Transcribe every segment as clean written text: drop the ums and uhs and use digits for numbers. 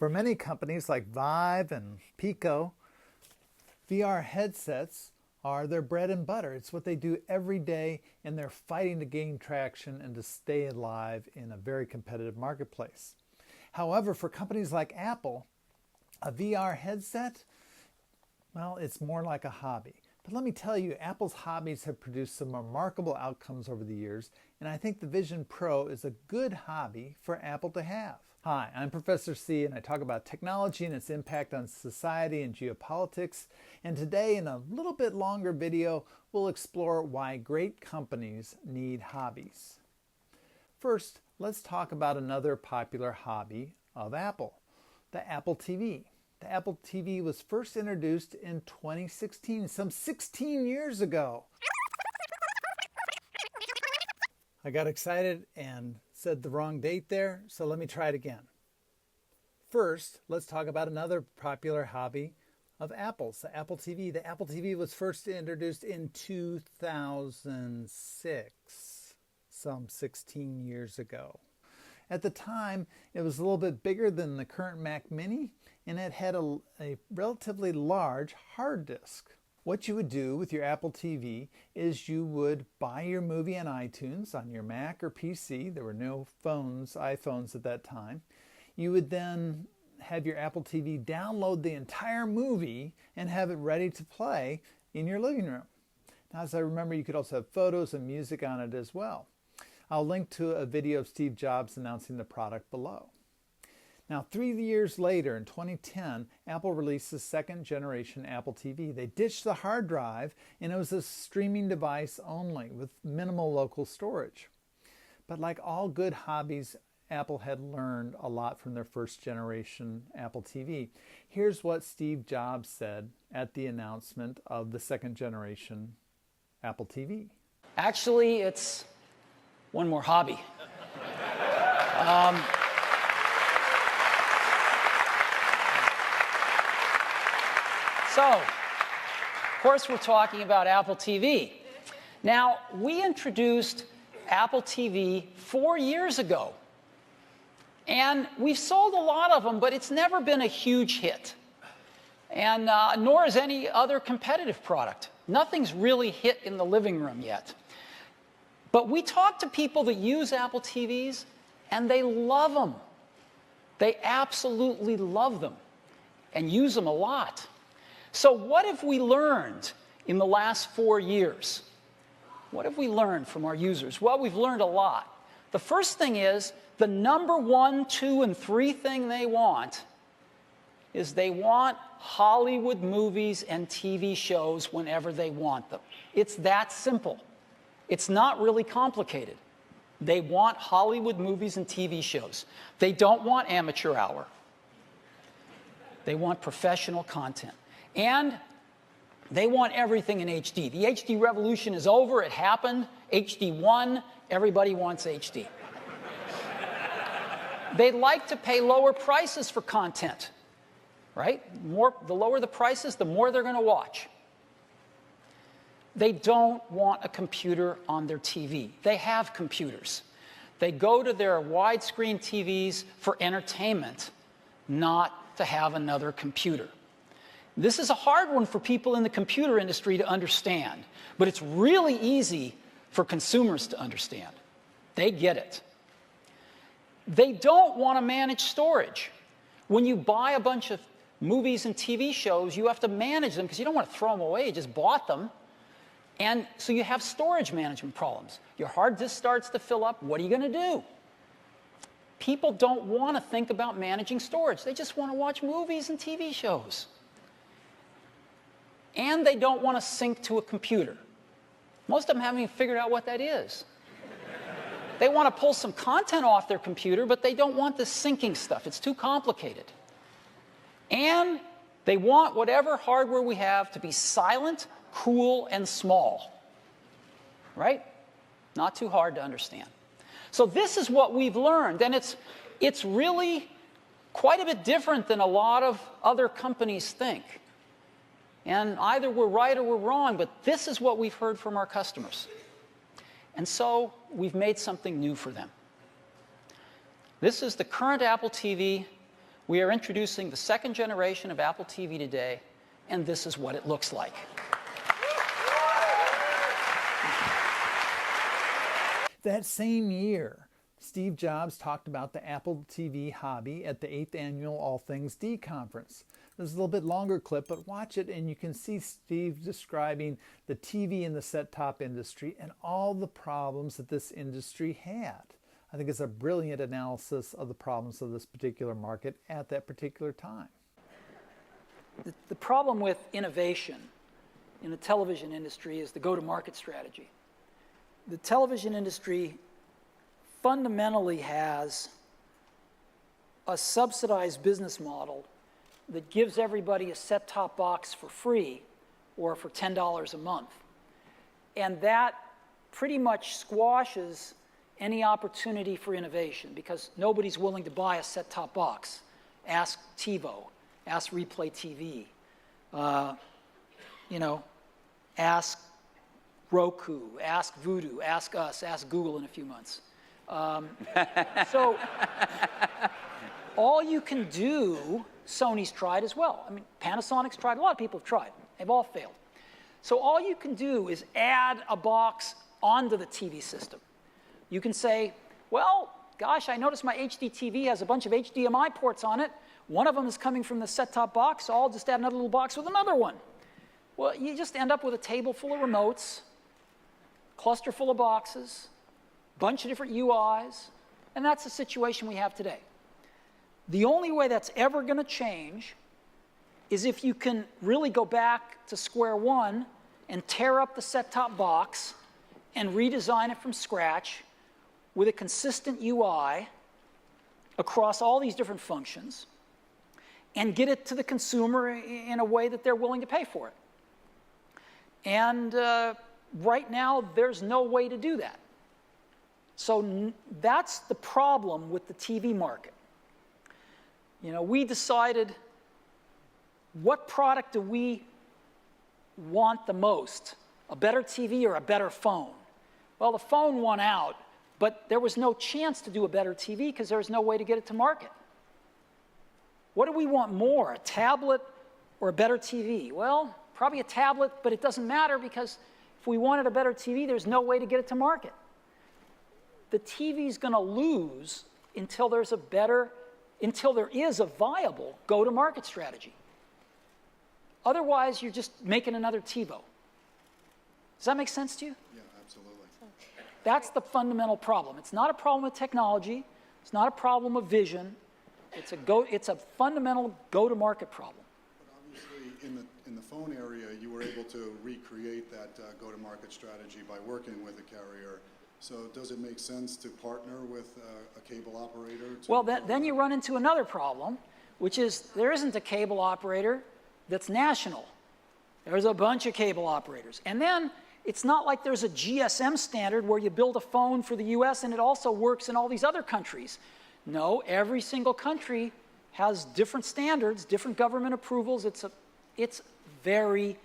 For many companies like Vive and Pico, VR headsets are their bread and butter. It's what they do every day, and they're fighting to gain traction and to stay alive in a very competitive marketplace. However, for companies like Apple, a VR headset, well, it's more like a hobby. But let me tell you, Apple's hobbies have produced some remarkable outcomes over the years, and I think the Vision Pro is a good hobby for Apple to have. Hi, I'm Professor C, and I talk about technology and its impact on society and geopolitics. And today, in a little bit longer video, we'll explore why great companies need hobbies. First, let's talk about another popular hobby of Apple, the Apple TV. The Apple TV was first introduced in 2016, some 16 years ago. I got excited and said the wrong date there, so let me try it again. First, let's talk about another popular hobby of Apple's, the Apple TV. The Apple TV was first introduced in 2006, some 16 years ago. At the time, it was a little bit bigger than the current Mac Mini, and it had a relatively large hard disk. What you would do with your Apple TV is you would buy your movie on iTunes on your Mac or PC. There were no iPhones at that time. You would then have your Apple TV download the entire movie and have it ready to play in your living room. Now, as I remember, you could also have photos and music on it as well. I'll link to a video of Steve Jobs announcing the product below. Now, 3 years later, in 2010, Apple released the second generation Apple TV. They ditched the hard drive, and it was a streaming device only with minimal local storage. But like all good hobbies, Apple had learned a lot from their first generation Apple TV. Here's what Steve Jobs said at the announcement of the second generation Apple TV. Actually, it's one more hobby. So, of course, we're talking about Apple TV. Now, we introduced Apple TV 4 years ago. And we've sold a lot of them, but it's never been a huge hit. And nor is any other competitive product. Nothing's really hit in the living room yet. But we talk to people that use Apple TVs, and they love them. They absolutely love them and use them a lot. So what have we learned in the last 4 years? What have we learned from our users? Well, we've learned a lot. The first thing is, the number 1, 2, and 3 thing they want is they want Hollywood movies and TV shows whenever they want them. It's that simple. It's not really complicated. They want Hollywood movies and TV shows. They don't want amateur hour. They want professional content. And they want everything in HD. The HD revolution is over. It happened. HD won. Everybody wants HD. They like to pay lower prices for content, right? The lower the prices, the more they're going to watch. They don't want a computer on their TV. They have computers. They go to their widescreen TVs for entertainment, not to have another computer. This is a hard one for people in the computer industry to understand, but it's really easy for consumers to understand. They get it. They don't want to manage storage. When you buy a bunch of movies and TV shows, you have to manage them because you don't want to throw them away. You just bought them. And so you have storage management problems. Your hard disk starts to fill up. What are you going to do? People don't want to think about managing storage. They just want to watch movies and TV shows. And they don't want to sync to a computer. Most of them haven't even figured out what that is. They want to pull some content off their computer, but they don't want the syncing stuff. It's too complicated. And they want whatever hardware we have to be silent, cool, and small. Right? Not too hard to understand. So this is what we've learned, and it's really quite a bit different than a lot of other companies think. And either we're right or we're wrong, but this is what we've heard from our customers. And so we've made something new for them. This is the current Apple TV We are introducing the second generation of Apple TV today, and this is what it looks like. That same year, Steve Jobs talked about the Apple TV hobby at the 8th annual All Things D conference. This is a little bit longer clip, but watch it and you can see Steve describing the TV and the set-top industry and all the problems that this industry had. I think it's a brilliant analysis of the problems of this particular market at that particular time. The problem with innovation in the television industry is the go-to-market strategy. The television industry fundamentally has a subsidized business model that gives everybody a set-top box for free or for $10 a month. And that pretty much squashes any opportunity for innovation because nobody's willing to buy a set-top box. Ask TiVo, ask Replay TV, ask Roku, ask Vudu, ask us, ask Google in a few months. So all you can do, Sony's tried as well. I mean, Panasonic's tried, a lot of people have tried. They've all failed. So all you can do is add a box onto the TV system. You can say, well, gosh, I noticed my HD TV has a bunch of HDMI ports on it. One of them is coming from the set-top box, so I'll just add another little box with another one. Well, you just end up with a table full of remotes, cluster full of boxes, bunch of different UIs, and that's the situation we have today. The only way that's ever going to change is if you can really go back to square one and tear up the set-top box and redesign it from scratch with a consistent UI across all these different functions and get it to the consumer in a way that they're willing to pay for it. And right now, there's no way to do that. So that's the problem with the TV market. You know, we decided what product do we want the most, a better TV or a better phone? Well, the phone won out, but there was no chance to do a better TV because there was no way to get it to market. What do we want more, a tablet or a better TV? Well, probably a tablet, but it doesn't matter because if we wanted a better TV, there's no way to get it to market. The TV's going to lose until there is a viable go-to-market strategy. Otherwise, you're just making another TiVo. Does that make sense to you? Yeah, absolutely. That's the fundamental problem. It's not a problem with technology. It's not a problem of vision. It's a fundamental go-to-market problem. But obviously, in the phone area, you were able to recreate that go-to-market strategy by working with a carrier. So does it make sense to partner with a cable operator? Well, then you run into another problem, which is there isn't a cable operator that's national. There's a bunch of cable operators. And then it's not like there's a GSM standard where you build a phone for the US and it also works in all these other countries. No, every single country has different standards, different government approvals. It's very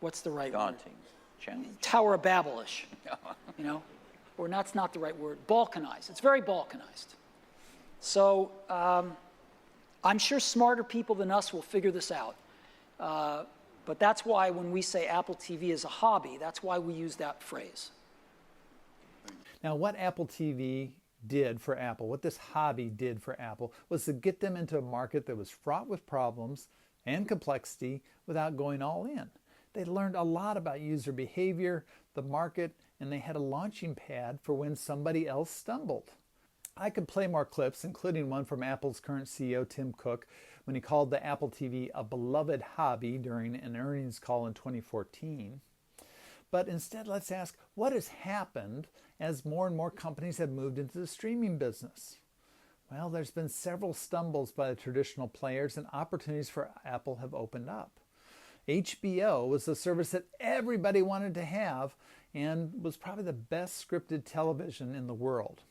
what's the right daunting word? challenge. Tower of Babel-ish, you know, or that's not the right word. Balkanized. It's very balkanized. So I'm sure smarter people than us will figure this out. But that's why when we say Apple TV is a hobby, that's why we use that phrase. Now, what Apple TV did for Apple, what this hobby did for Apple, was to get them into a market that was fraught with problems and complexity without going all in. They learned a lot about user behavior, the market, and they had a launching pad for when somebody else stumbled. I could play more clips, including one from Apple's current CEO, Tim Cook, when he called the Apple TV a beloved hobby during an earnings call in 2014. But instead, let's ask, what has happened as more and more companies have moved into the streaming business? Well, there's been several stumbles by the traditional players and opportunities for Apple have opened up. HBO was the service that everybody wanted to have and was probably the best scripted television in the world.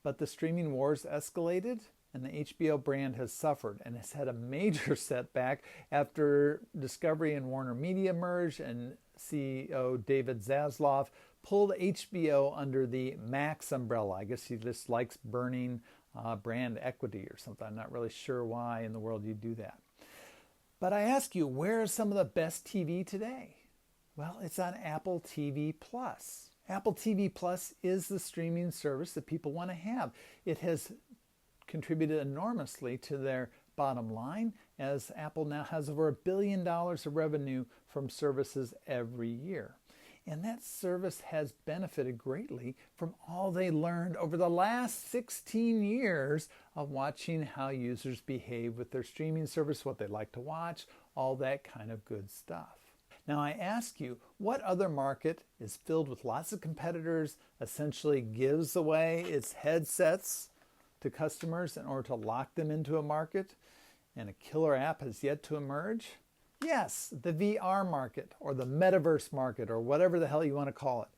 But the streaming wars escalated and the HBO brand has suffered and has had a major setback after Discovery and Warner Media merged and CEO David Zaslav pulled HBO under the Max umbrella. I guess he just likes burning brand equity or something. I'm not really sure why in the world you do that. But I ask you, where is some of the best TV today? Well, it's on Apple TV Plus. Apple TV Plus is the streaming service that people want to have. It has contributed enormously to their bottom line, as Apple now has over $1 billion of revenue from services every year. And that service has benefited greatly from all they learned over the last 16 years of watching how users behave with their streaming service, what they like to watch, all that kind of good stuff. Now I ask you, what other market is filled with lots of competitors, essentially gives away its headsets to customers in order to lock them into a market, and a killer app has yet to emerge? Yes, the VR market or the metaverse market or whatever the hell you want to call it.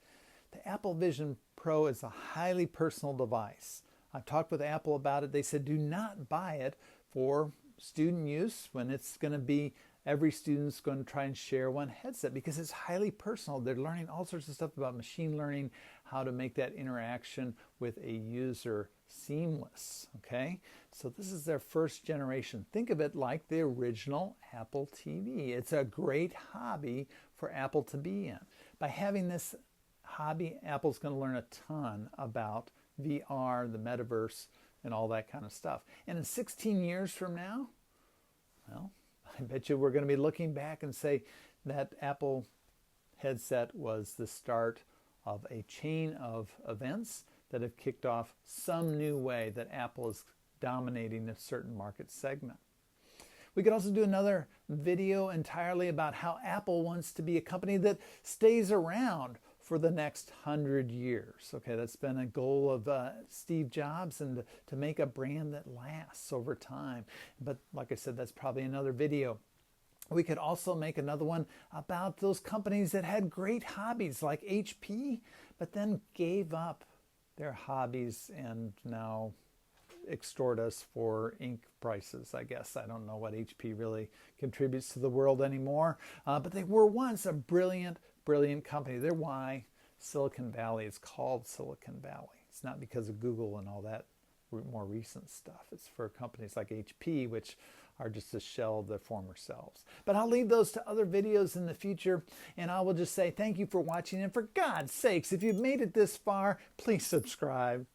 The Apple Vision Pro is a highly personal device. I've talked with Apple about it. They said do not buy it for student use when it's going to be every student's going to try and share one headset because it's highly personal. They're learning all sorts of stuff about machine learning, how to make that interaction with a user seamless, okay? So this is their first generation. Think of it like the original Apple TV. It's a great hobby for Apple to be in. By having this hobby, Apple's going to learn a ton about VR, the metaverse, and all that kind of stuff. And in 16 years from now, well, I bet you we're going to be looking back and say that Apple headset was the start of a chain of events that have kicked off some new way that Apple is dominating a certain market segment. We could also do another video entirely about how Apple wants to be a company that stays around for the next 100 years. Okay, that's been a goal of Steve Jobs, and to make a brand that lasts over time. But like I said, that's probably another video. We could also make another one about those companies that had great hobbies like HP, but then gave up their hobbies and now extort us for ink prices, I guess. I don't know what HP really contributes to the world anymore, but they were once a brilliant company. They're why Silicon Valley is called Silicon Valley. It's not because of Google and all that more recent stuff. It's for companies like HP, which are just a shell of their former selves. But I'll leave those to other videos in the future, and I will just say thank you for watching, and for God's sakes, if you've made it this far, please subscribe.